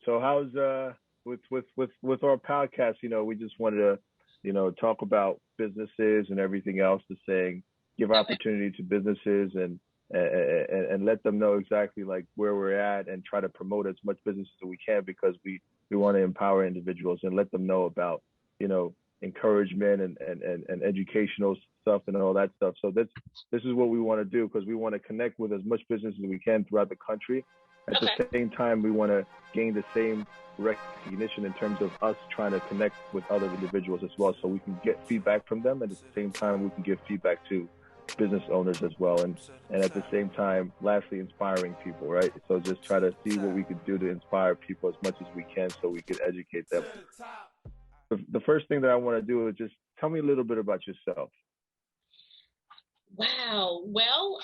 So how's with our podcast? We just wanted to, talk about businesses and everything else. To saying give Okay. opportunity to businesses and let them know exactly like where we're at and try to promote as much business as we can because we want to empower individuals and let them know about you know encouragement and educational stuff and all that stuff. So this is what we want to do because we want to connect with as much business as we can throughout the country. At the Okay. same time, we want to gain the same recognition in terms of us trying to connect with other individuals as well, so we can get feedback from them. At the same time, we can give feedback to business owners as well, and at the same time, lastly, inspiring people, right? So just try to see what we could do to inspire people as much as we can, so we could educate them. The first thing that I want to do is just tell me a little bit about yourself. Wow. Well,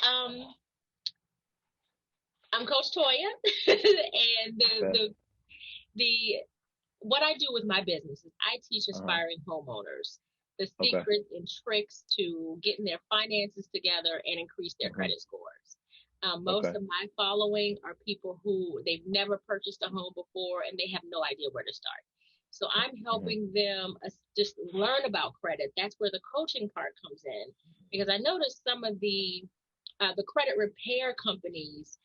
I'm Coach Toya, and Okay. the what I do with my business is I teach Uh huh. aspiring homeowners the Okay. secrets and tricks to getting their finances together and increase their Hmm. credit scores. Most Okay. of my following are people who they've never purchased a home before and they have no idea where to start. So I'm Hmm. helping them just learn about credit. That's where the coaching part comes in because I noticed some of the credit repair companies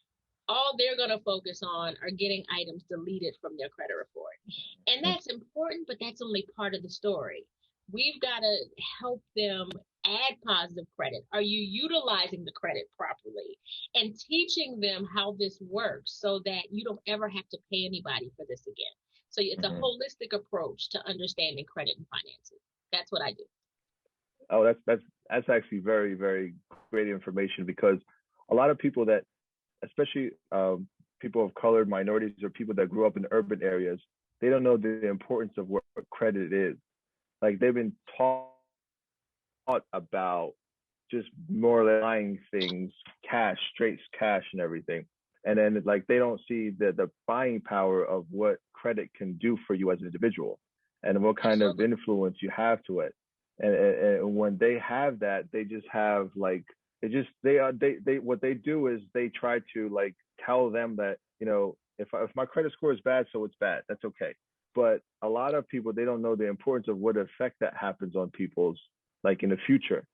all they're going to focus on are getting items deleted from their credit report. And that's important, but that's only part of the story. We've got to help them add positive credit. Are you utilizing the credit properly? And teaching them how this works so that you don't ever have to pay anybody for this again. So it's a Hmm. holistic approach to understanding credit and finances. That's what I do. Oh, that's actually very very great information because a lot of people that, especially people of color, minorities, or people that grew up in urban areas, they don't know the importance of what credit is. Like they've been taught about just more buying things, cash, straight cash, and everything. And then like they don't see the buying power of what credit can do for you as an individual, and what kind of Absolutely. influence you have to it. And when they have that, they just have like they are they what they do is they try to like tell them that if my credit score is bad, so it's bad. That's okay. But a lot of people, they don't know the importance of what effect that happens on people's like in the future.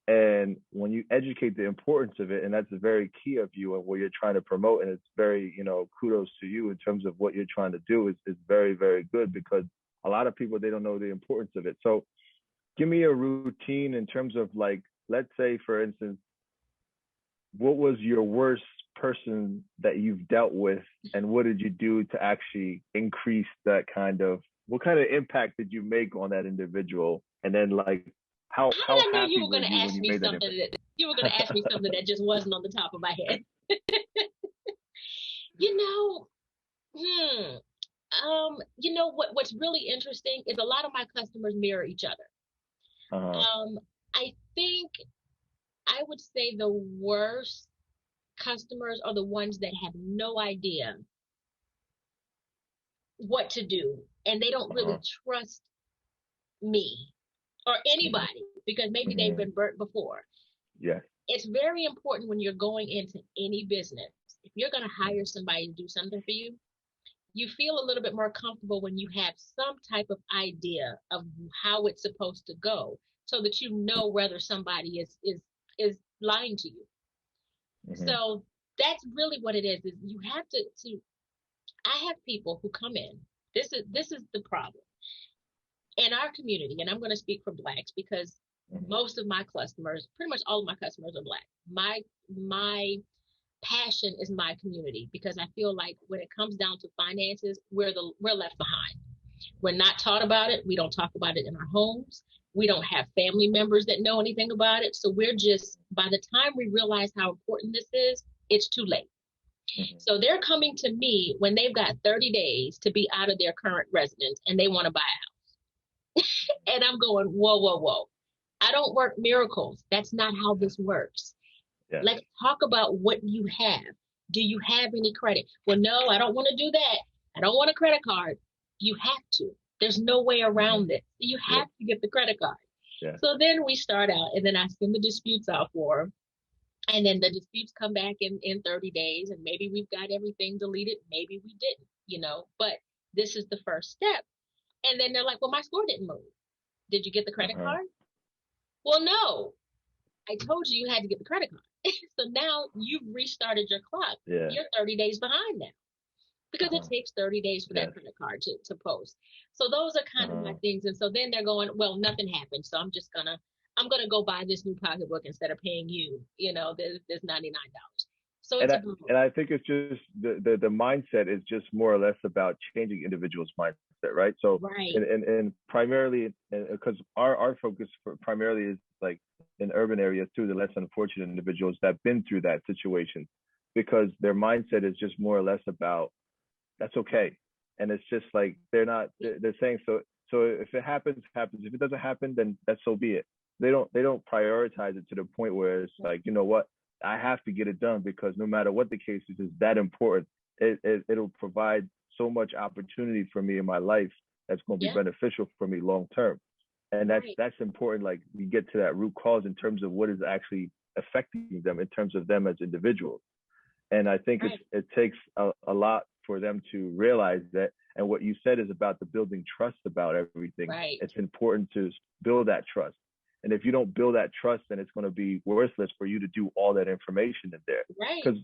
And when you educate the importance of it, and that's a very key of you and what you're trying to promote, and it's very, kudos to you in terms of what you're trying to do is very, very good because a lot of people, they don't know the importance of it. So give me a routine in terms of like, let's say, for instance, what was your worst person that you've dealt with, and what did you do to actually increase that kind of, what kind of impact did you make on that individual? And then like, How how did I know you happy were were going to you when ask you me made that something impact? that you were going to ask me something that just wasn't on the top of my head? You know, hmm. What's really interesting is a lot of my customers mirror each other. Uh-huh. I think I would say the worst customers are the ones that have no idea what to do and they don't Uh-huh. really trust me or Hmm. anybody because maybe they've Hmm. been burnt before. Yes. It's very important when you're going into any business. If you're going to hire Hmm. somebody to do something for you, you feel a little bit more comfortable when you have some type of idea of how it's supposed to go so that you know whether somebody is lying to you. Hmm. So that's really what it is you have to I have people who come in. This is the problem in our community, and I'm going to speak for blacks because Hmm. most of my customers, pretty much all of my customers are black. My passion is my community because I feel like when it comes down to finances, we're left behind. We're not taught about it. We don't talk about it in our homes. We don't have family members that know anything about it. So we're just by the time we realize how important this is, it's too late. Hmm. So they're coming to me when they've got 30 days to be out of their current residence and they want to buy out. And I'm going, whoa, whoa, whoa. I don't work miracles. That's not how Yes. this works. Yes. Let's talk about what you have. Do you have any credit? Well, no, I don't want to do that. I don't want a credit card. You have to. There's no way Hmm. around this. You Yes. have to get the credit card. Yes. So then we start out, and then I send the disputes out for them. And then the disputes come back in 30 days, and maybe we've got everything deleted. Maybe we didn't, But This is the first step. And then they're like, well, my score didn't move. Did you get the credit Uh-huh. card? Well, no, I told you you had to get the credit card. So now you've restarted your clock. Yeah. You're 30 days behind now because it Uh-huh. takes 30 days for that Yes. credit card to post. So those are kind of my Uh-huh. things. And so then they're going, well, nothing happened. So I'm gonna go buy this new pocketbook instead of paying you, there's $99. So and it's I a boom. and I think it's just the mindset is just more or less about changing individuals' mindset, right? So Right. and primarily because our focus primarily is like in urban areas too, the less unfortunate individuals that've been through that situation, because their mindset is just more or less about that's okay, and it's just like they're saying so if it happens, if it doesn't happen then that's so be it. They don't prioritize it to the point where it's like, you know what, I have to get it done because no matter what the case is, it's that important. It'll provide so much opportunity for me in my life that's going to be Yeah. beneficial for me long term, and Right. that's important. Like we get to that root cause in terms of what is actually affecting them in terms of them as individuals. And I think Right. it takes a lot for them to realize that. And what you said is about the building trust about everything. Right. It's important to build that trust. And if you don't build that trust, then it's going to be worthless for you to do all that information in there. Right. Because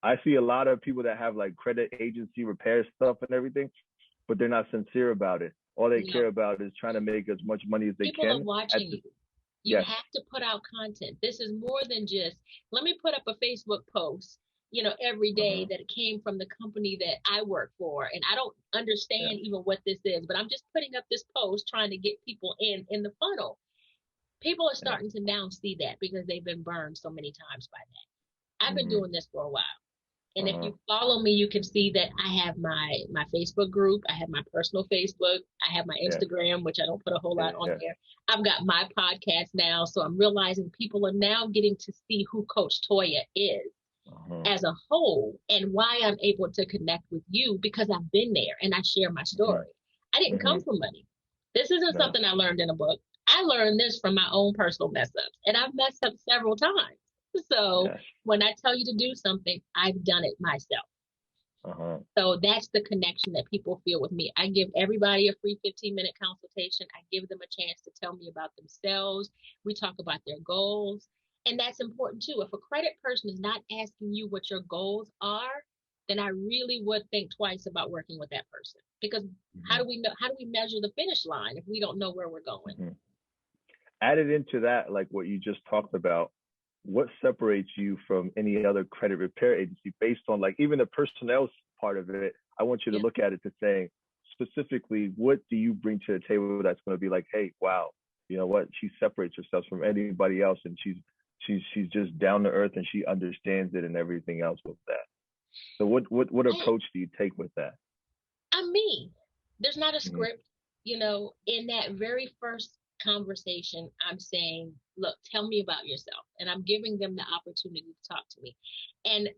I see a lot of people that have like credit agency repair stuff and everything, but they're not sincere about it. All they No. care about is trying to make as much money as they People are can. At watching the, you. You yes, have to put out content. This is more than just, let me put up a Facebook post, every day uh-huh. that it came from the company that I work for. And I don't Yeah, understand even what this is, but I'm just putting up this post trying to get people in the funnel. People are yeah, starting to now see that because they've been burned so many times by that. I've been mm-hmm. doing this for a while. And if Uh-huh. you follow me, you can see that I have my Facebook group, I have my personal Facebook, I have my Yeah, Instagram, which I don't put a whole lot on yeah, there. I've got my podcast now, so I'm realizing people are now getting to see who Coach Toya is uh-huh. as a whole and why I'm able to connect with you because I've been there and I share my Mm-hmm. story. I didn't come Mm-hmm. from money. This isn't No. something I learned in a book. I learned this from my own personal mess ups, and I've messed up several times. So Yes. when I tell you to do something, I've done it myself. Uh-huh. So that's the connection that people feel with me. I give everybody a free 15-minute consultation. I give them a chance to tell me about themselves. We talk about their goals. And that's important too. If a credit person is not asking you what your goals are, then I really would think twice about working with that person. Because how Mm-hmm. do we know, how do we measure the finish line if we don't know where we're going? Mm-hmm. Added into that, like what you just talked about, what separates you from any other credit repair agency based on like even the personnel part of it? I want you to Yeah. look at it to say specifically, what do you bring to the table that's going to be like, hey, wow, you know what? She separates herself from anybody else, and she's just down to earth, and she understands it and everything else with that. So what I, approach do you take with that? I'm me. There's not a Mm-hmm. script. In that very first conversation, I'm saying, look, tell me about yourself. And I'm giving them the opportunity to talk to me. And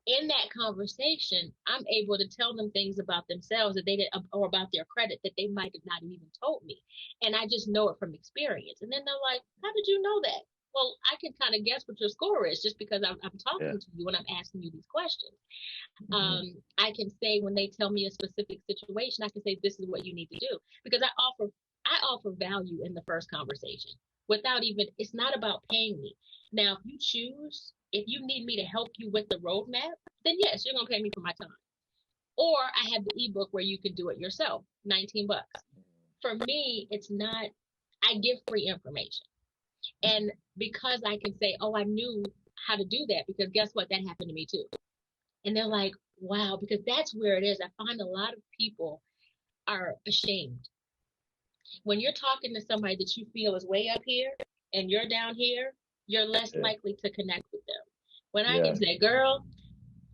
in that conversation, I'm able to tell them things about themselves that they did, or about their credit that they might have not even told me. And I just know it from experience. And then they're like, how did you know that? Well, I can kind of guess what your score is just because I'm Yeah. talking to you and I'm asking you these questions. Mm-hmm. I can say when they tell me a specific situation, I can say this is what you need to do because I offer value in the first conversation without even it's not about paying me. Now, if you need me to help you with the roadmap, then yes, you're gonna pay me for my time. Or I have the ebook where you can do it yourself, $19. For me, it's not. I give free information, and because I can say, oh, I knew how to do that because guess what, that happened to me too. And they're like, wow, because that's where it is. I find a lot of people are ashamed. When you're talking to somebody that you feel is way up here and you're down here, you're less Yeah. likely to connect with them. When I can Yeah. say, girl,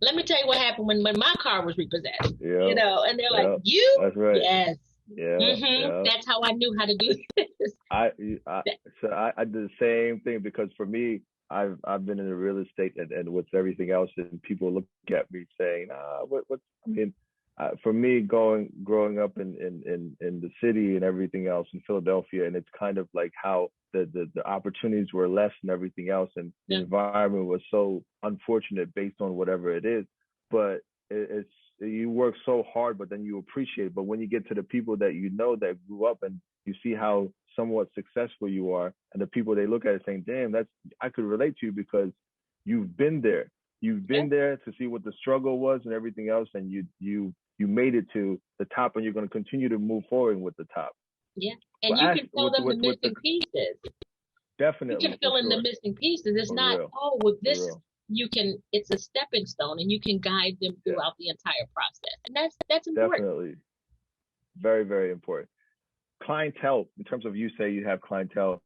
let me tell you what happened when my car was repossessed, Yeah. and they're like, Yeah. you? That's right. Yes. Yeah. Yeah. That's how I knew how to do this. I, I That- so I did the same thing because for me, I've been in the real estate and with everything else, and people look at me saying, what I mean, for me, growing up in the city and everything else in Philadelphia, and it's kind of like how the opportunities were less and everything else, and the yeah. environment was so unfortunate based on whatever it is, but it's you work so hard, but then you appreciate it. But when you get to the people that you know that grew up and you see how somewhat successful you are, and the people they look at it saying, "Damn, that's I could relate to you because you've been there. You've Yeah. been there to see what the struggle was and everything else, and you made it to the top, and you're going to continue to move forward with the top." Yeah. And But you ask can tell them the with the missing pieces. You can definitely for fill in the sure, missing pieces. It's for not, real, oh, well, for this is, real. it's a stepping stone and you can guide them Yeah, throughout the entire process. And that's important. definitely, very very important. Clientele, in terms of you say you have clientele,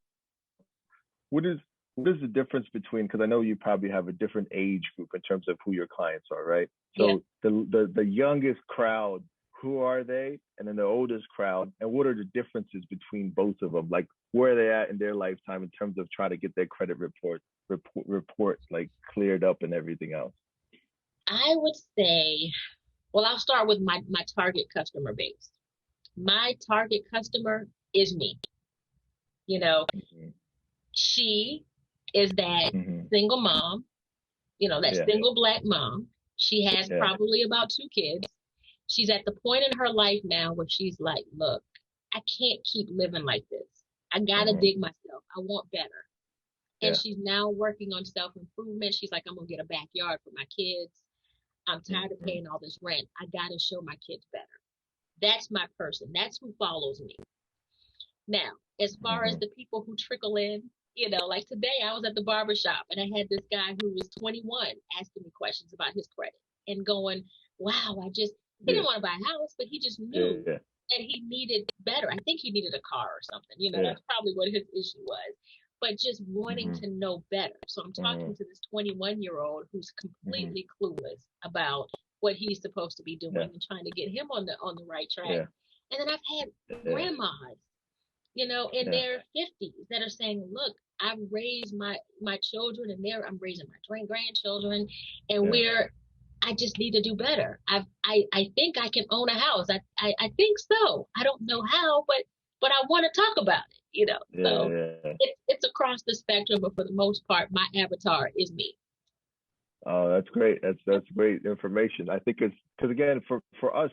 what is what is the difference between, because I know you probably have a different age group in terms of who your clients are, right? Yeah. So the youngest crowd, who are they? And then the oldest crowd, and what are the differences between both of them? Like where are they at in their lifetime in terms of trying to get their credit report like cleared up and everything else? I would say, well, I'll start with my target customer base. My target customer is me. You know, Mm-hmm. she is that Mm-hmm. single mom, that Yeah, single Black mom. She has yeah. probably about two kids. She's at the point in her life now where she's like, look, I can't keep living like this. I gotta Mm-hmm. dig myself. I want better. And Yeah. she's now working on self-improvement. She's like, I'm gonna get a backyard for my kids. I'm tired of Mm-hmm. paying all this rent. I gotta show my kids better. That's my person. That's who follows me. Now, as far as Mm-hmm. the people who trickle in, like today I was at the barber shop and I had this guy who was 21 asking me questions about his credit and going, wow, he Yeah, didn't want to buy a house, but he just knew yeah, that he needed better. I think he needed a car or something. yeah. That's probably what his issue was. But just wanting Mm-hmm. to know better. So I'm Mm-hmm. talking to this 21-year-old who's Mm-hmm. completely clueless about what he's supposed to be Yeah, doing and trying to get him on the right track. yeah, And then I've had yeah, grandmas, in yeah. their 50s that are saying, look, I've raised my children and I'm raising my grandchildren and Yeah. I just need to do better. I think I can own a house. I think so. I don't know how, but I want to talk about it. Yeah, So yeah. it's across the spectrum, but for the most part, my avatar is me. Oh, that's great. That's great information. I think it's because again, for us,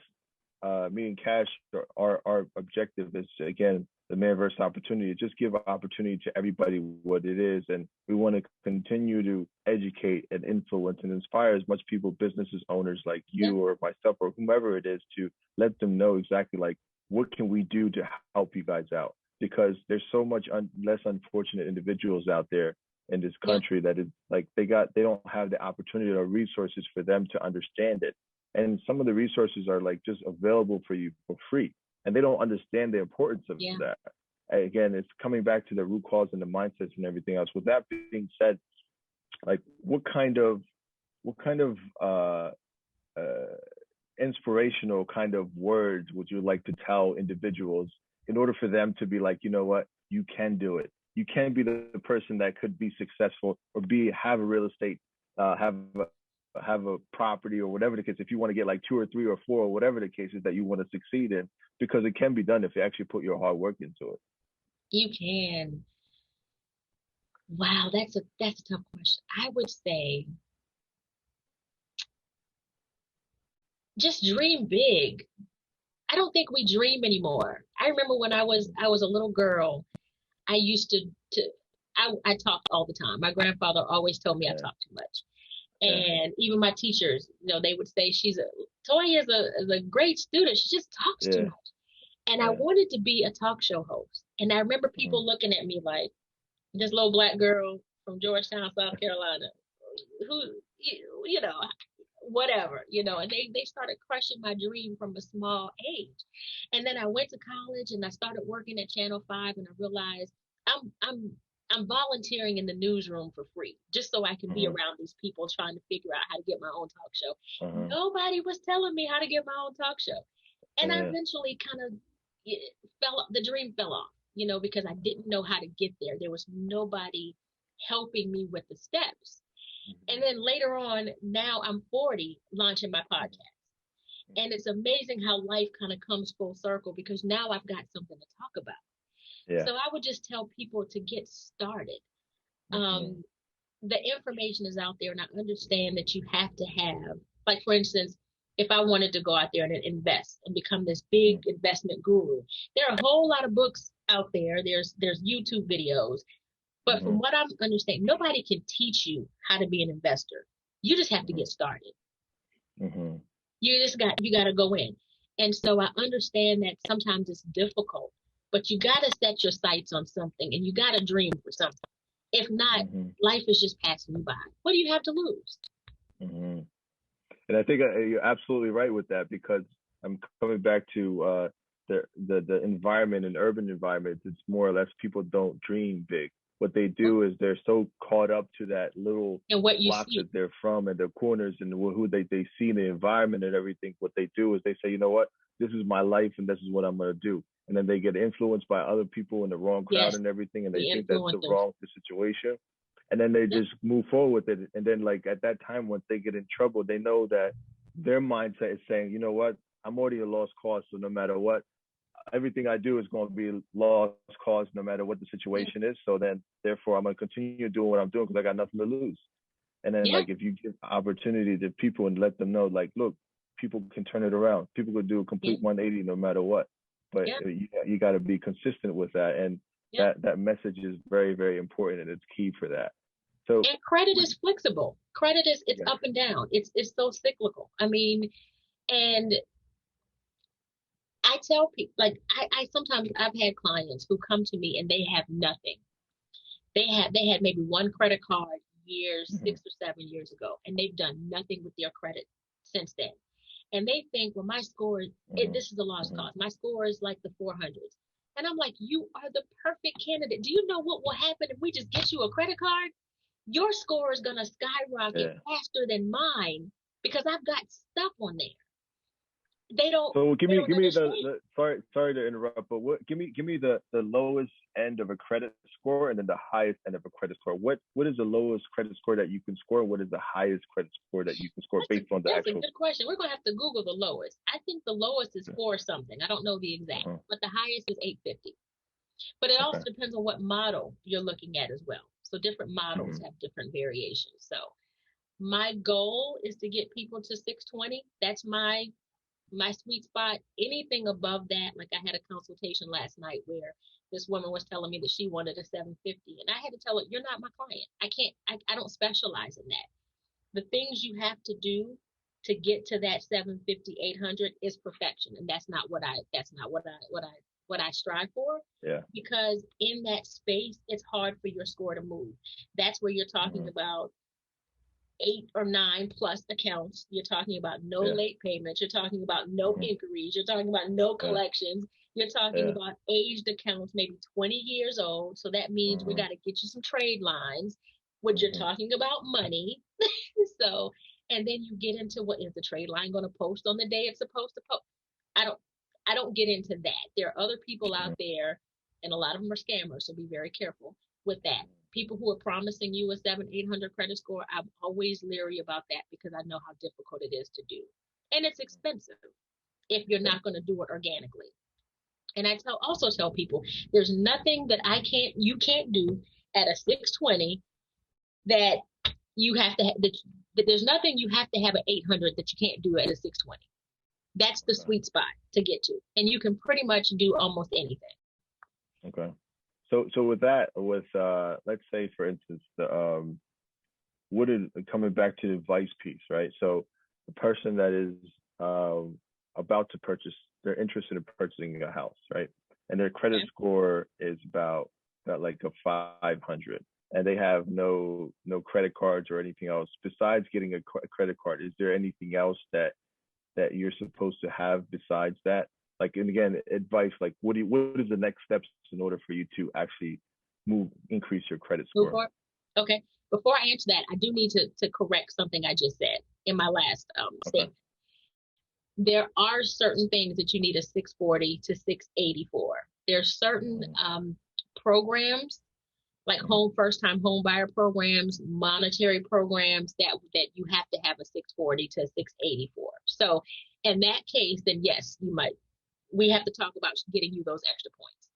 me and Cash, our objective is to, again, the man versus opportunity. Just give opportunity to everybody what it is, and we want to continue to educate and influence and inspire as much people, businesses, owners like Yeah, you or myself or whomever it is, to let them know exactly like what can we do to help you guys out, because there's so much less unfortunate individuals out there in this yeah, country that is like they don't have the opportunity or resources for them to understand it, and some of the resources are like just available for you for free, and they don't understand the importance of yeah. that. Again, it's coming back to the root cause and the mindsets and everything else. With that being said, like what kind of uh, inspirational kind of words would you like to tell individuals in order for them to be like, you know what, you can do it. You can be the person that could be successful or have a real estate, have a property or whatever the case. If you want to get like two or three or four or whatever the case is that you want to succeed in, because it can be done if you actually put your hard work into it. You can. Wow, that's a tough question. I would say just dream big. I don't think we dream anymore. I remember when I was a little girl, I used to I talked all the time. My grandfather always told me I Yeah, talk too much. yeah, And even my teachers, they would say Toya is a great student. She just talks too yeah, much. And I yeah. wanted to be a talk show host. And I remember Mm-hmm. people looking at me like this little Black girl from Georgetown, South Carolina, who whatever, and they started crushing my dream from a small age. And then I went to college and I started working at Channel 5 and I realized I'm I'm I'm volunteering in the newsroom for free just so I can be Mm-hmm. around these people trying to figure out how to get my own talk show. Uh-huh. Nobody was telling me how to get my own talk show. And I Yeah, eventually kind of the dream fell off, because I didn't know how to get there. There was nobody helping me with the steps. And then later on, now I'm 40, launching my podcast. And it's amazing how life kind of comes full circle because now I've got something to talk about. yeah. So I would just tell people to get started. Mm-hmm. The information is out there, and I understand that you have to have, like, for instance, if I wanted to go out there and invest and become this big investment guru. There are a whole lot of books out there. There's YouTube videos. But from what I'm understanding, nobody can teach you how to be an investor. You just have to get started. You got to go in. And so I understand that sometimes it's difficult, but you got to set your sights on something and you got to dream for something. If not, life is just passing you by. What do you have to lose? And I think you're absolutely right with that, because I'm coming back to the environment and urban environment. It's more or less people don't dream big. What they do is they're so caught up to that little block that they're from and the corners and who they see in the environment and everything. What they do is they say, you know what, this is my life and this is what I'm going to do. And then they get influenced by other people in the wrong crowd and everything. And they think that's the wrong situation. And then they just move forward with it. And then like at that time, once they get in trouble, they know that their mindset is saying, you know what, I'm already a lost cause. So no matter what, everything I do is going to be lost cause no matter what the situation is. So then therefore I'm going to continue doing what I'm doing because I got nothing to lose. And then like if you give opportunity to people and let them know, like, look, people can turn it around. People could do a complete 180 no matter what. But you got to be consistent with that. And that message is very, very important, and it's key for that. So and credit is flexible. Credit is it's up and down. It's so cyclical. I mean, and I tell people, like, I sometimes I've had clients who come to me and they have nothing. They had maybe one credit card years, 6 or 7 years ago, and they've done nothing with their credit since then. And they think, well, my score, this is a lost cause. My score is like the 400s. And I'm like, you are the perfect candidate. Do you know what will happen if we just get you a credit card? Your score is going to skyrocket faster than mine because I've got stuff on there. They don't. So give me the sorry to interrupt, but give me the lowest end of a credit score and then the highest end of a credit score. What is the lowest credit score that you can score, and what is the highest credit score that you can score based on the actual? That's a good question. We're gonna have to Google the lowest. I think the lowest is 4 something. I don't know the exact, but the highest is 850. But it also depends on what model you're looking at as well. So different models have different variations. So my goal is to get people to 620. That's my sweet spot. Anything above that, like I had a consultation last night where this woman was telling me that she wanted a 750, and I had to tell her, you're not my client. I don't specialize in that. The things you have to do to get to that 750, 800 is perfection, and that's not what I strive for. Because in that space, it's hard for your score to move. That's where you're talking about 8 or 9 plus accounts. You're talking about no late payments. You're talking about no inquiries. You're talking about no collections. You're talking about aged accounts, maybe 20 years old. So that means we got to get you some trade lines, which you're talking about money. So, and then you get into what is the trade line going to post on the day it's supposed to post? I don't get into that. There are other people out there, and a lot of them are scammers. So be very careful with that. People who are promising you a 700-800 credit score, I'm always leery about that because I know how difficult it is to do. And it's expensive if you're not going to do it organically. And I also tell people there's nothing that you can't do at a 620 that you have to that there's nothing you have to have an 800 that you can't do at a 620. That's the sweet spot to get to. And you can pretty much do almost anything. Okay. So with that, let's say for instance, coming back to the advice piece, right? So the person that is about to purchase, they're interested in purchasing a house, right? And their credit score is about like a 500, and they have no credit cards or anything else besides getting a credit card. Is there anything else that you're supposed to have besides that? Like, and again, advice, like what is the next steps in order for you to actually increase your credit score? Okay. Before I answer that, I do need to correct something I just said in my last statement. There are certain things that you need a 640 to 680 for. There's certain programs like first-time home buyer programs, monetary programs that you have to have a 640 to 680 for. So in that case, then yes, we have to talk about getting you those extra points.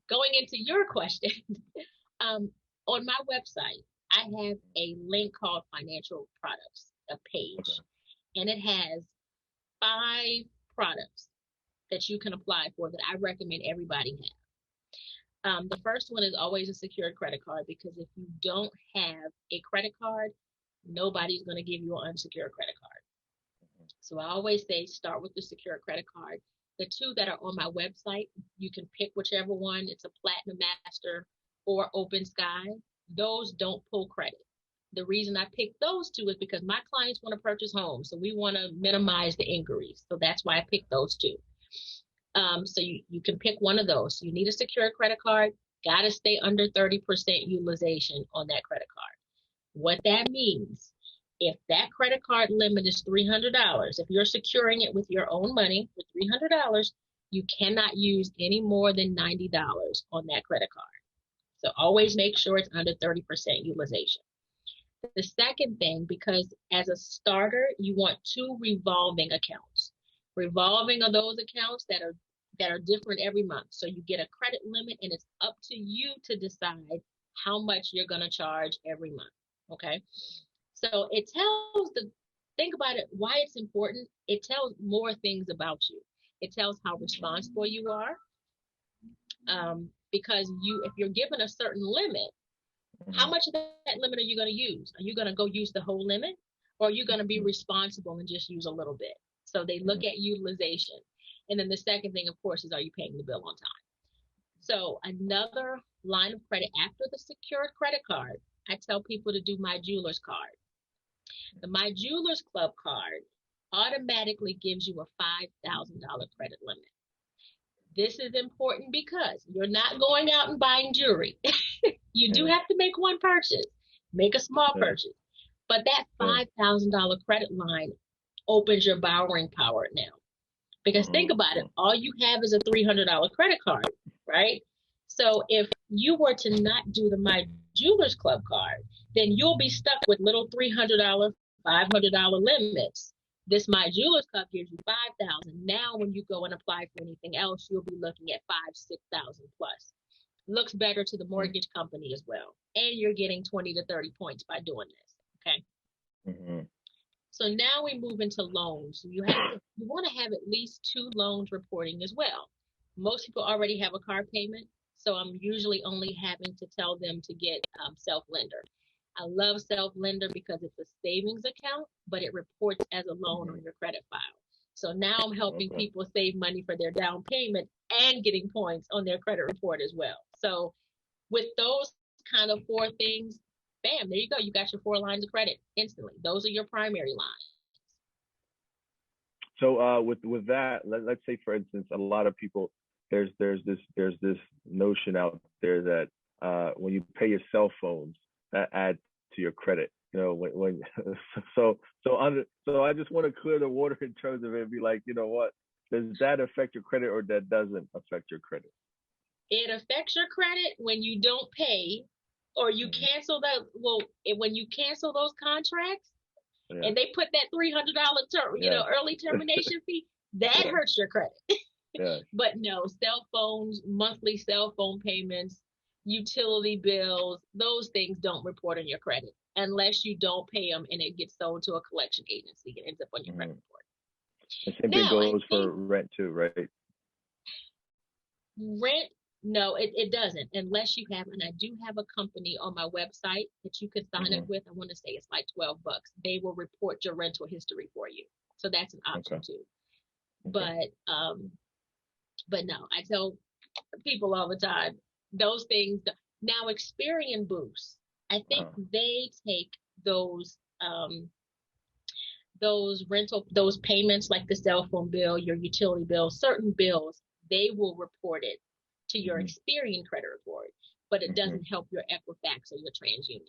Going into your question, on my website, I have a link called Financial Products, a page, and it has 5 products that you can apply for that I recommend everybody have. The first one is always a secured credit card, because if you don't have a credit card, nobody's going to give you an unsecured credit card. So I always say start with the secure credit card. The 2 that are on my website, you can pick whichever one. It's a Platinum Master or Open Sky. Those don't pull credit. The reason I picked those 2 is because my clients want to purchase homes, so we want to minimize the inquiries. So that's why I picked those 2. So you can pick one of those. You need a secure credit card. Got to stay under 30% utilization on that credit card. What that means, if that credit card limit is $300, if you're securing it with your own money with $300, you cannot use any more than $90 on that credit card. So always make sure it's under 30% utilization. The second thing, because as a starter, you want 2 revolving accounts. Revolving are those accounts that are different every month. So you get a credit limit, and it's up to you to decide how much you're going to charge every month. Okay. So it tells think about it, why it's important. It tells more things about you. It tells how responsible you are. Because if you're given a certain limit, how much of that limit are you going to use? Are you going to go use the whole limit, or are you going to be responsible and just use a little bit? So they look at utilization. And then the second thing, of course, is, are you paying the bill on time? So another line of credit after the secured credit card, I tell people to do My Jewelers card. The My Jewelers Club card automatically gives you a $5,000 credit limit. This is important because you're not going out and buying jewelry. You do have to make one purchase, make a small purchase, but that $5,000 credit line opens your borrowing power now. Because think about it, all you have is a $300 credit card, right? So if you were to not do the My Jewelers Club card, then you'll be stuck with little $300, $500 limits. This My Jewelers Club gives you $5,000. Now, when you go and apply for anything else, you'll be looking at $5,000, $6,000 plus. Looks better to the mortgage company as well, and you're getting 20 to 30 points by doing this. Okay. So now we move into loans. You want to have at least 2 loans reporting as well. Most people already have a car payment, so I'm usually only having to tell them to get self-lender. I love self-lender because it's a savings account, but it reports as a loan on your credit file. So now I'm helping people save money for their down payment and getting points on their credit report as well. So with those kind of 4 things, bam, there you go. You got your 4 lines of credit instantly. Those are your primary lines. So with that, let's say, for instance, a lot of people, there's this notion out there that when you pay your cell phones, that adds to your credit. You know, when so I just want to clear the water in terms of it and be like, you know what, does that affect your credit, or that doesn't affect your credit? It affects your credit when you don't pay, or you cancel that. Well, when you cancel those contracts, and they put that $300 early termination fee, that hurts your credit. But no, cell phones, monthly cell phone payments, utility bills, those things don't report on your credit unless you don't pay them and it gets sold to a collection agency and ends up on your credit report. The same thing goes for rent too, right? Rent, no, it doesn't, unless you have, and I do have a company on my website that you could sign up with. I want to say it's like $12. They will report your rental history for you. So that's an option too. But no, I tell people all the time, those things. Now, Experian Boost, I think they take those payments like the cell phone bill, your utility bill, certain bills, they will report it to your Experian credit report, but it doesn't help your Equifax or your TransUnion.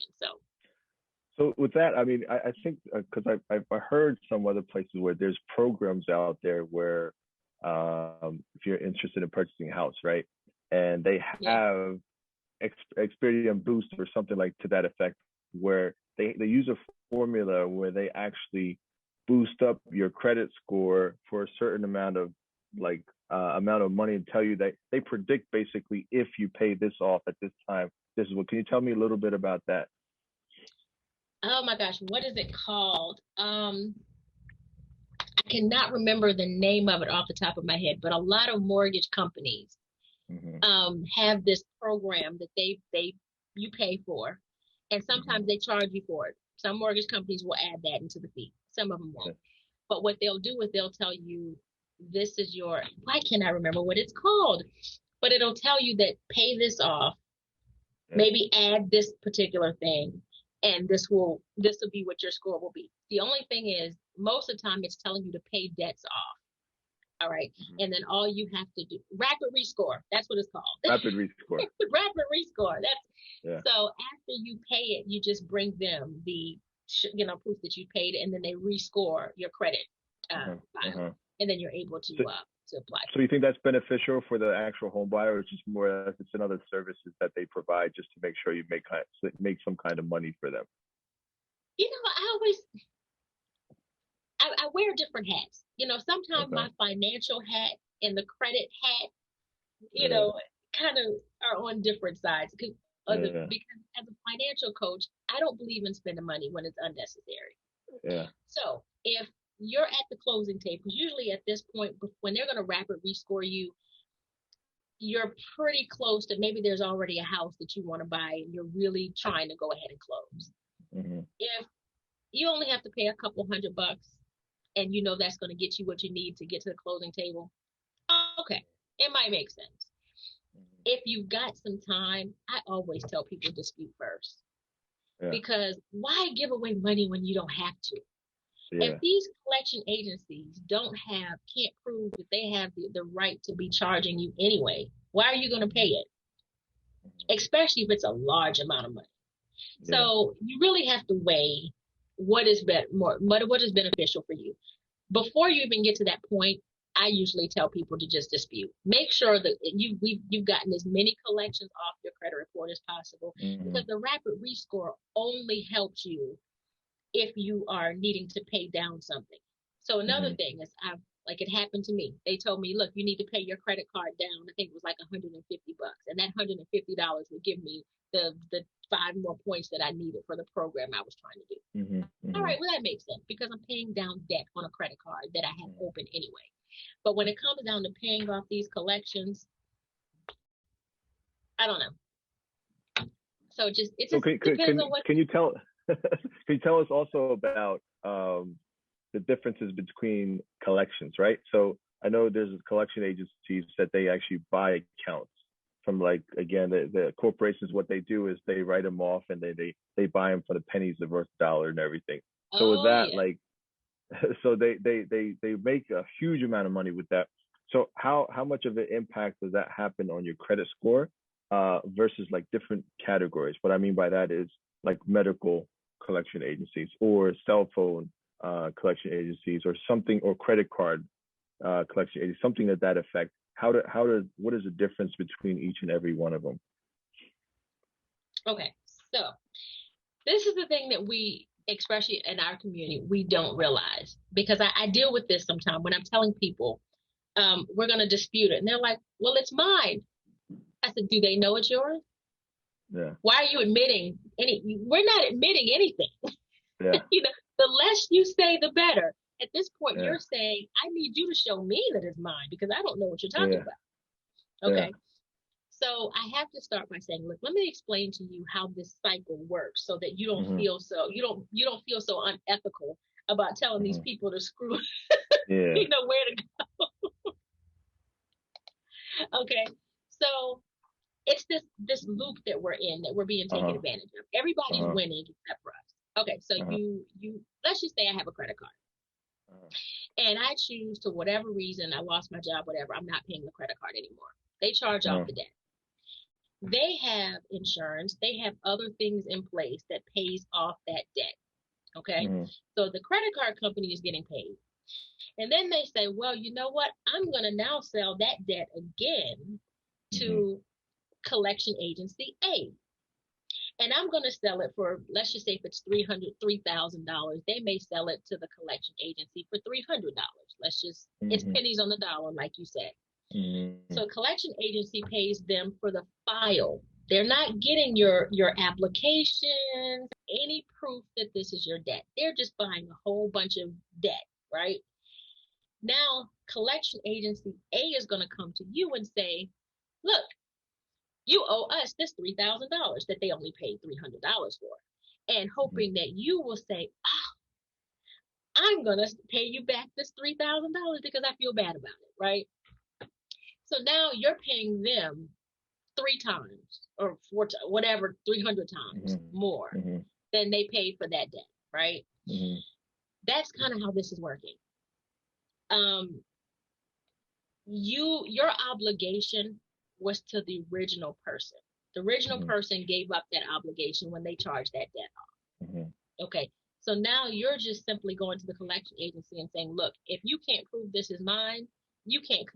So with that, I mean, I think because I've heard some other places where there's programs out there where if you're interested in purchasing a house, right, and they have Experian Boost or something like to that effect, where they use a formula where they actually boost up your credit score for a certain amount of money and tell you that they predict basically if you pay this off at this time, this is what. Can you tell me a little bit about that? Oh my gosh, what is it called? I cannot remember the name of it off the top of my head, but a lot of mortgage companies Mm-hmm. have this program that you pay for, and Mm-hmm. sometimes they charge you for it. Some mortgage companies will add that into the fee. Some of them Yeah. won't. But what they'll do is they'll tell you, this is your, why can't I remember what it's called? But it'll tell you that pay this off, Yeah. maybe add this particular thing, and this will be what your score will be. The only thing is, most of the time it's telling you to pay debts off. All right. Mm-hmm. And then all you have to do, rapid rescore. That's what it's called. Rapid rescore. Rapid rescore. Yeah. So after you pay it, you just bring them the, proof that you paid it, and then they rescore your credit Uh-huh. file, Uh-huh. and then you're able So, to apply. so you think that's beneficial for the actual home buyer, or just more as it's another services that they provide just to make sure you make some kind of money for them? I wear different hats. Sometimes Okay. my financial hat and the credit hat, Yeah. kind of are on different sides. Yeah. Because as a financial coach, I don't believe in spending money when it's unnecessary. Yeah. So if you're at the closing table, because usually at this point, when they're going to rapid rescore you, you're pretty close to, maybe there's already a house that you want to buy and you're really trying to go ahead and close. Mm-hmm. If you only have to pay a couple $100 and that's going to get you what you need to get to the closing table, okay, it might make sense. If you've got some time, I always tell people dispute first. Yeah. Because why give away money when you don't have to? Yeah. If these collection agencies can't prove that they have the right to be charging you anyway, why are you going to pay it? Especially if it's a large amount of money. Yeah. So you really have to weigh what is beneficial for you. Before you even get to that point, I usually tell people to just dispute. Make sure that you've gotten as many collections off your credit report as possible, Mm-hmm. because the rapid rescore only helps you if you are needing to pay down something. So another Mm-hmm. thing is, like, it happened to me. They told me, look, you need to pay your credit card down. I think it was like $150, and that $150 would give me the 5 more points that I needed for the program I was trying to do. Mm-hmm. All Mm-hmm. right, well, that makes sense because I'm paying down debt on a credit card that I have open anyway. But when it comes down to paying off these collections, I don't know. So it just depends on what. Can you tell can you tell us also about the differences between collections, right? So I know there's collection agencies that they actually buy accounts from, like, again, the corporations. What they do is they write them off and they buy them for the pennies of worth dollar and everything. So with Oh that, yeah. like, so they make a huge amount of money with that. So how much of an impact does that happen on your credit score versus like different categories? What I mean by that is like medical collection agencies or cell phone collection agencies or something, or credit card collection agencies, something to that effect. What is the difference between each and every one of them? Okay, so this is the thing that we, especially in our community, we don't realize, because I deal with this sometimes when I'm telling people, we're going to dispute it. And they're like, well, it's mine. I said, do they know it's yours? Yeah. Why are you admitting we're not admitting anything. Yeah. The less you say, the better. At this point, Yeah. you're saying, I need you to show me that it's mine because I don't know what you're talking Yeah. about. Okay. Yeah. So I have to start by saying, look, let me explain to you how this cycle works so that you don't Mm-hmm. feel so feel so unethical about telling these Mm-hmm. people to screw Yeah. where to go. Okay. So it's this loop that we're in, that we're being taken Uh-huh. advantage of. Everybody's Uh-huh. winning except for us. Okay, so Uh-huh. you let's just say I have a credit card Uh-huh. and I choose, to whatever reason, I lost my job, whatever, I'm not paying the credit card anymore. They charge off Uh-huh. the debt. They have insurance, they have other things in place that pays off that debt. Okay. Mm-hmm. So the credit card company is getting paid. And then they say, well, you know what? I'm going to now sell that debt again Mm-hmm. to collection agency A. And I'm going to sell it for, let's just say if it's $3,000, they may sell it to the collection agency for $300. It's Mm-hmm. pennies on the dollar, like you said. Mm-hmm. So collection agency pays them for the file. They're not getting your application, any proof that this is your debt. They're just buying a whole bunch of debt, right? Now, collection agency A is going to come to you and say, look, you owe us this $3,000 that they only paid $300 for. And hoping that you will say, oh, I'm going to pay you back this $3,000 because I feel bad about it, right? So now you're paying them 3 times or 4 whatever, 300 times more than they paid for that debt, right? That's kind of how this is working. Your obligation was to the original person. The original person gave up that obligation when they charged that debt off. Okay. So now you're just simply going to the collection agency and saying, look, if you can't prove this is mine, you can't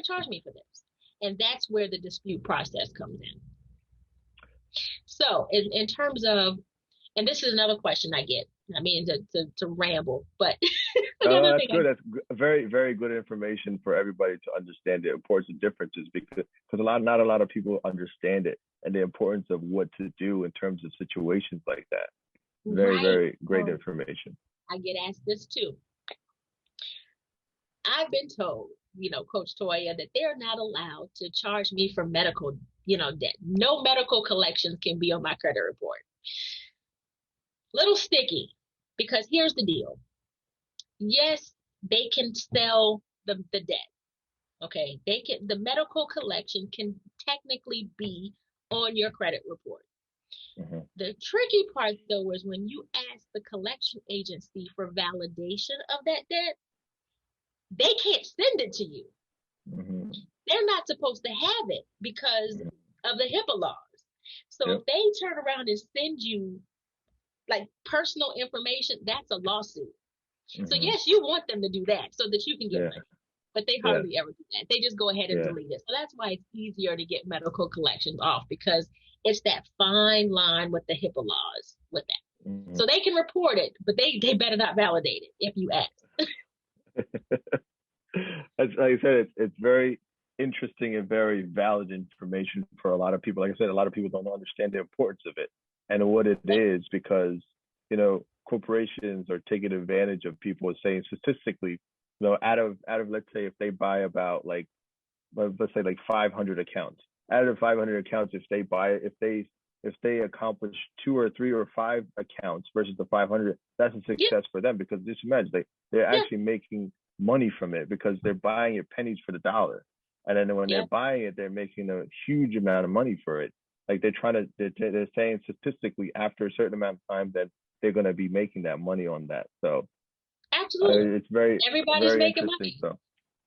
charge me for this. And that's where the dispute process comes in. So in terms of, and this is another question I get, I mean, to ramble, but that's good. That's very, very good information for everybody to understand the importance of differences, because not a lot of people understand it and the importance of what to do in terms of situations like that. Very, very great information. I get asked this too. I've been told, Coach Toya, that they're not allowed to charge me for medical, debt. No medical collections can be on my credit report. Little sticky, because here's the deal. Yes, they can sell the debt. Okay, the medical collection can technically be on your credit report. The tricky part, though, is when you ask the collection agency for validation of that debt, they can't send it to you. They're not supposed to have it because of the HIPAA laws. So if they turn around and send you like personal information, that's a lawsuit. So yes, you want them to do that so that you can get money, but they hardly ever do that. They just go ahead and delete it. So that's why it's easier to get medical collections off, because it's that fine line with the HIPAA laws with that. So they can report it, but they better not validate it if you ask. As like I said, it's very interesting and very valid information for a lot of people. Like I said, a lot of people don't understand the importance of it and what it is, because corporations are taking advantage of people, saying statistically, out of let's say if they buy about let's say 500 accounts, out of 500 accounts, if they accomplish 2 or 3 or 5 accounts versus the 500, that's a success for them, because just imagine they're actually making money from it, because they're buying it pennies for the dollar, and then when they're buying it, they're making a huge amount of money for it. Like they're saying statistically after a certain amount of time that they're going to be making that money on that. So absolutely, it's everybody's very making money. So,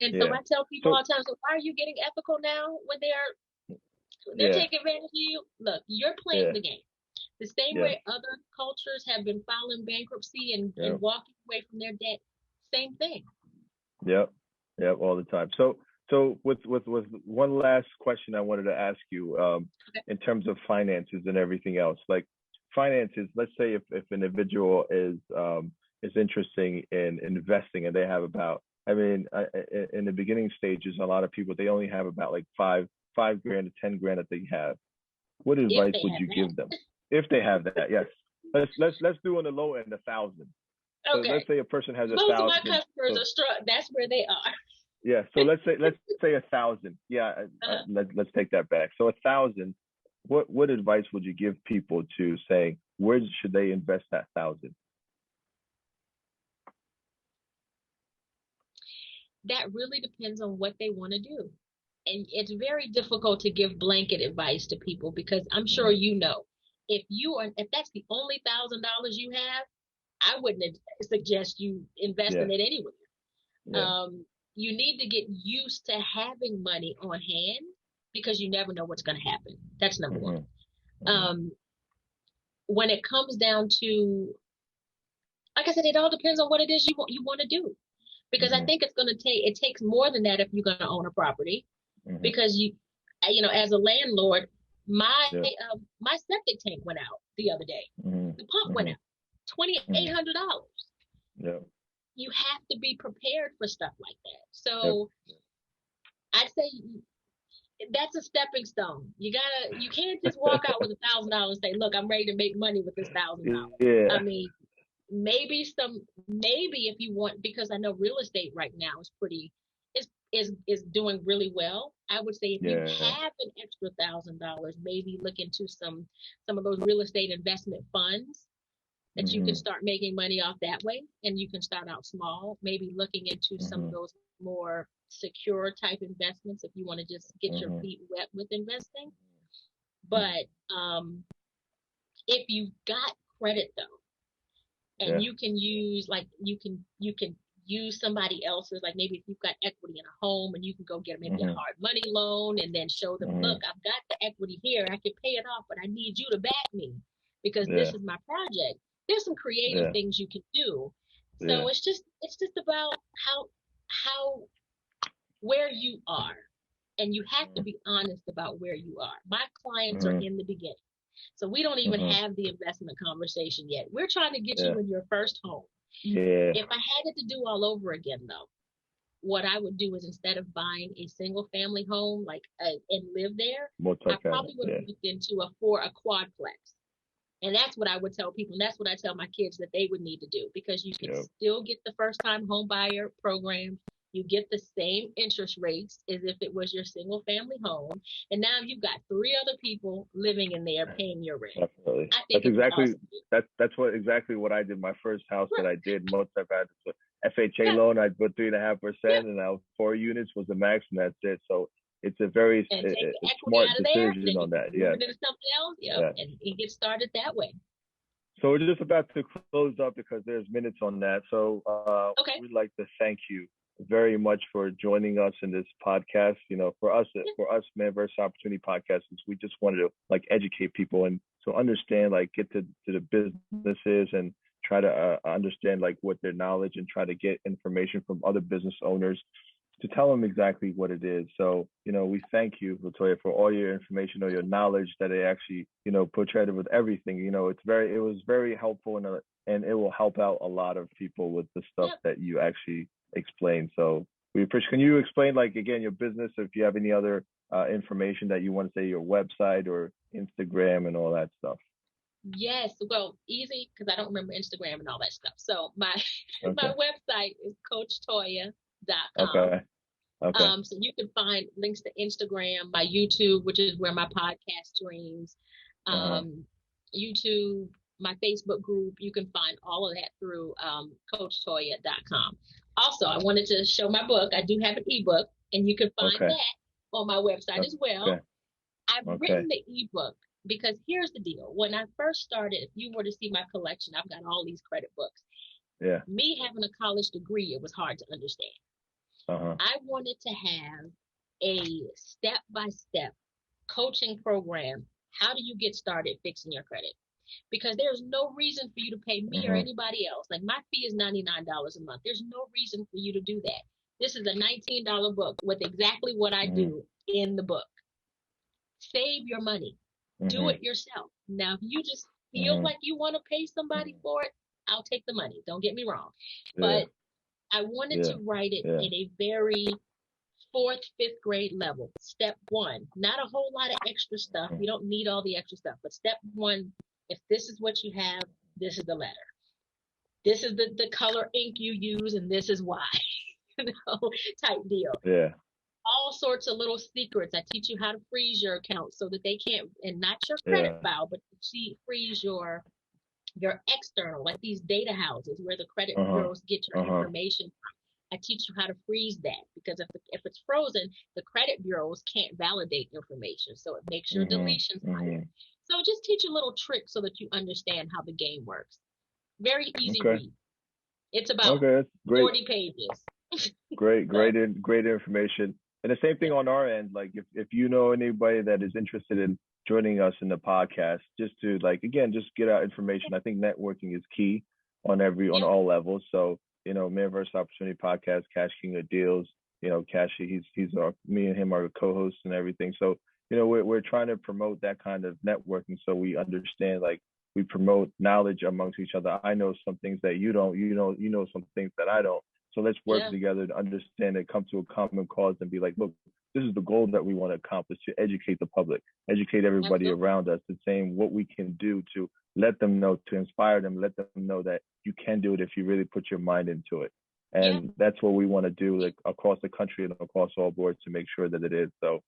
so I tell people all the time, so why are you getting ethical now when they're taking advantage of you? Look, you're playing the game. The same way other cultures have been filing bankruptcy and walking away from their debt, same thing. Yep, all the time. So with one last question I wanted to ask you, in terms of finances and everything else, like finances. Let's say if an individual is interested in investing, and they have about, in the beginning stages, a lot of people, they only have about like $5,000 to $10,000 that they have. What advice would you give them if they have that? Yes. Let's do on the low end 1,000. So let's say a person has 1,000. Most of my customers are struck. That's where they are. Yeah. So let's say 1,000. Yeah. Let's take that back. So 1,000. What advice would you give people to say where should they invest that 1,000? That really depends on what they want to do, and it's very difficult to give blanket advice to people, because I'm sure if that's the only $1,000 you have, I wouldn't suggest you invest in it anyway. You need to get used to having money on hand, because you never know what's going to happen. That's number one. When it comes down to, like I said, it all depends on what it is you want to do, because I think it takes more than that if you're going to own a property, because as a landlord, my septic tank went out the other day. The pump went out. $2,800. You have to be prepared for stuff like that. So I'd say that's a stepping stone. You can't just walk out with $1,000 and say, look, I'm ready to make money with this $1,000. I mean, maybe if you want, because I know real estate right now is pretty is doing really well. I would say if you Yeah. have an extra $1,000, maybe look into some of those real estate investment funds that you can Mhm. start making money off that way, and you can start out small, maybe looking into some of Mhm. those more secure type investments if you want to just get your Mhm. feet wet with investing. Mhm. But if you've got credit though, and Yeah. you can use like you can use somebody else's, like maybe if you've got equity in a home and you can go get maybe a Mhm. hard money loan and then show them, look, Mhm. I've got the equity here, I can pay it off, but I need you to back me because this Yeah. is my project. There's some creative Yeah. things you can do. So Yeah. it's just about how where you are, and you have to Mhm. be honest about where you are. My clients are Mhm. in the beginning, so we don't even Mhm. have the investment conversation yet. We're trying to get Yeah. you in your first home. Yeah. If I had it to do all over again, though, what I would do is instead of buying a single family home, and live there, I Multi-family. probably would have Yeah. looked into a quadplex. And that's what I would tell people. And that's what I tell my kids that they would need to do, because you can Yep. still get the first time home buyer program. You get the same interest rates as if it was your single family home. And now you've got three other people living in there paying your rent. Definitely. I think That's it's an exactly awesome deal. what I did. My first house that Right. I did, most I've had FHA Yeah. loan. I put 3.5%, Yeah. and now 4 units was the max, and that's it. So it's a very And take the equity smart out of there, and decision then on you can that. move Yes. it into something else. Yep. Yeah. And get started that way. So we're just about to close up because there's minutes on that. So Okay. we'd like to thank you very much for joining us in this podcast. Yeah. For us, Man vs. Opportunity podcasters, we just wanted to like educate people and so understand, like get to the businesses and try to understand like what their knowledge and try to get information from other business owners to tell them exactly what it is. So, we thank you, Latoya, for all your information or your knowledge that it actually, portrayed with everything. It was very helpful and it will help out a lot of people with the stuff Yep. that you actually explained. So we appreciate. Can you explain, like, again, your business, if you have any other information that you want to say, your website or Instagram and all that stuff? Yes. Well, easy because I don't remember Instagram and all that stuff. So my my Okay. website is coachtoya.com. Okay. Okay. So you can find links to Instagram, my YouTube, which is where my podcast streams, Uh-huh. YouTube, my Facebook group. You can find all of that through coachtoya.com. Also, I wanted to show my book. I do have an ebook, and you can find Okay. that on my website as Okay. well. I've Okay. written the ebook because here's the deal. When I first started, if you were to see my collection, I've got all these credit books. Yeah. Me having a college degree, it was hard to understand. Uh-huh. I wanted to have a step-by-step coaching program. How do you get started fixing your credit? Because there's no reason for you to pay me or Uh-huh. anybody else. Like my fee is $99 a month. There's no reason for you to do that. This is a $19 book with exactly what I Uh-huh. do in the book. Save your money. Do Uh-huh. it yourself. Now, if you just feel Uh-huh. like you want to pay somebody for it, I'll take the money. Don't get me wrong. Yeah. But I wanted Yeah. to write it Yeah. in a very fourth, fifth grade level. Step one, not a whole lot of extra stuff. Uh-huh. We don't need all the extra stuff. But step one, if this is what you have, this is the letter. This is the color ink you use, and this is why. Type deal. Yeah. All sorts of little secrets. I teach you how to freeze your account so that they can't, and not your credit Yeah. file, but freeze your external, like these data houses where the credit Uh-huh. bureaus get your Uh-huh. information. I teach you how to freeze that because if it's frozen, the credit bureaus can't validate information. So it makes your Uh-huh. deletions Uh-huh. higher. So just teach a little trick so that you understand how the game works. Very easy Okay. read. It's about Okay. That's great. 40 pages. Great, So great information. And the same thing yeah, on our end. Like if you know anybody that is interested in joining us in the podcast, just to like again, just get out information. I think networking is key on yeah, all levels. So, Man vs. Opportunity podcast, Cash King of Deals, Cash, me and him are co-hosts and everything. So, we're trying to promote that kind of networking so we understand, like we promote knowledge amongst each other. I know some things that you don't, some things that I don't. So let's work yeah, together to understand and come to a common cause and be like, look, this is the goal that we want to accomplish, to educate the public, educate everybody Absolutely. around us, and saying what we can do to let them know, to inspire them, let them know that you can do it if you really put your mind into it. Yeah. And that's what we want to do, like across the country and across all boards, to make sure that it is. So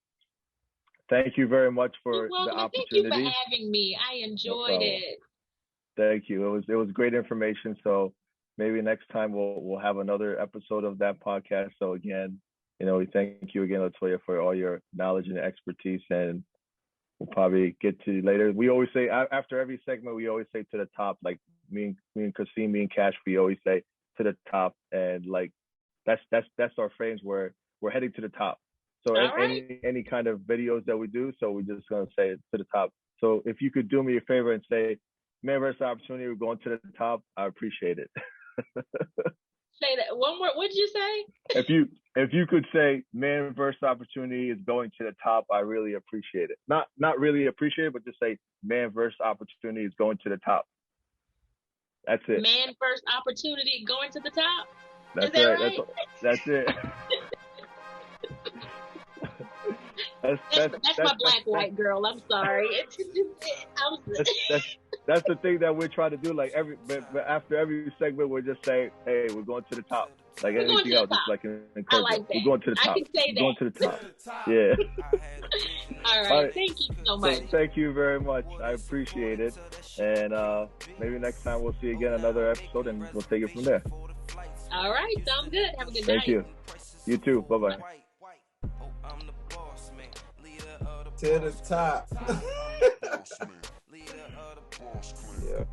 thank you very much You're for the welcome. And thank you for opportunity. having me. I No enjoyed problem. it. Thank you. It was great information. So maybe next time we'll have another episode of that podcast. So again, we thank you again, Latoya, for all your knowledge and expertise, and we'll probably get to you later. We always say after every segment, we always say to the top, like me and Kasim, me and Cash, we always say to the top, and like that's our phrase. We're heading to the top. So All right. any kind of videos that we do, so we're just gonna say it to the top. So if you could do me a favor and say, "Man versus opportunity, we're going to the top," I appreciate it. Say that one more. What'd you say? If you could say, "Man versus opportunity is going to the top," I really appreciate it. Not really appreciate it, but just say, "Man versus opportunity is going to the top." That's it. Man first opportunity going to the top. That's Is that right. right? That's it. That's my black white girl. I'm sorry. That's the thing that we're trying to do. Like but after every segment, we'll just say, "Hey, we're going to the top." Like We're going anything to the else, top. just like I encouragement. like that. We're going to the top. I can say We're going that. to the top. Yeah. All right. Thank you so much. Thank you very much. I appreciate it. And maybe next time we'll see again another episode, and we'll take it from there. All right. Sounds good. Have a good night. Thank you. You too. Bye-bye. To the top. Yeah.